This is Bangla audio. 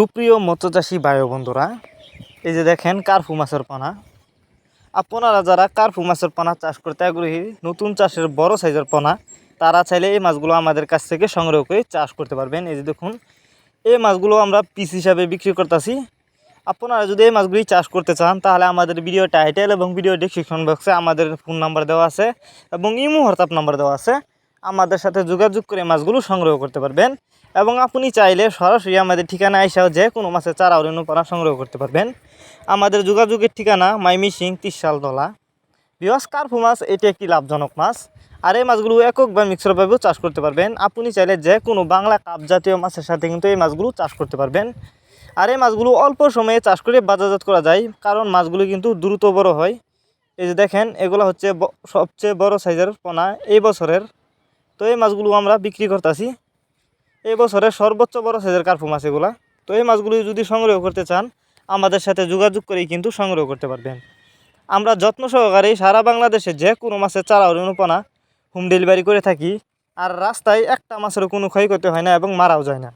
সুপ্রিয় মৎস্যচাষী ভাই বন্ধুরা, এই যে দেখেন কার্পু মাছের পোনা। আপনারা যারা কার্পু মাছের পোনা চাষ করতে আগ্রহী, নতুন চাষের বড় সাইজের পোনা, তারা চাইলে এই মাছগুলো আমাদের কাছ থেকে সংগ্রহ করে চাষ করতে পারবেন। এই যে দেখুন, এই মাছগুলো আমরা পিস হিসাবে বিক্রি করতেছি। আপনারা যদি এই মাছগুলি চাষ করতে চান, তাহলে আমাদের ভিডিও টাইটেল এবং ভিডিও ডেসক্রিপশন বক্সে আমাদের ফোন নাম্বার দেওয়া আছে এবং ইমো হোয়াটসঅ্যাপ নাম্বার দেওয়া আছে। আমাদের সাথে যোগাযোগ করে মাছগুলো সংগ্রহ করতে পারবেন এবং আপনি চাইলে সরাসরি আমাদের ঠিকানায় এসেও যে কোনো মাছের চারা ও রেণুপানা সংগ্রহ করতে পারবেন। আমাদের যোগাযোগের ঠিকানা মাইমিসিং তিরশালতলা। বিকজ কার্পু মাছ এটি একটি লাভজনক মাছ, আর এই মাছগুলো একক বা মিক্সরভাবেও চাষ করতে পারবেন। আপনি চাইলে যে কোনো বাংলা কাপ জাতীয় মাছের সাথে কিন্তু এই মাছগুলো চাষ করতে পারবেন। আর এই মাছগুলো অল্প সময়ে চাষ করে বাজারজাত করা যায়, কারণ মাছগুলো কিন্তু দ্রুত বড় হয়। এই যে দেখেন, এগুলো হচ্ছে সবচেয়ে বড় সাইজের পোনা এই বছরের। তো এই মাছগুলো আমরা বিক্রি করতেছি। এই বছরের সর্বোচ্চ বড় সাইজের কার্পু মাছ এগুলা। তো এই মাছগুলো যদি সংগ্রহ করতে চান, আমাদের সাথে যোগাযোগ করেই কিন্তু সংগ্রহ করতে পারবেন। আমরা যত্ন সহকারে সারা বাংলাদেশে যে কোনো মাছের চারা ও রেণুপানা হোম ডেলিভারি করে থাকি। আর রাস্তায় একটা মাছেরও কোনো ক্ষয়ক্ষতি হয় না এবং মারাও যায় না।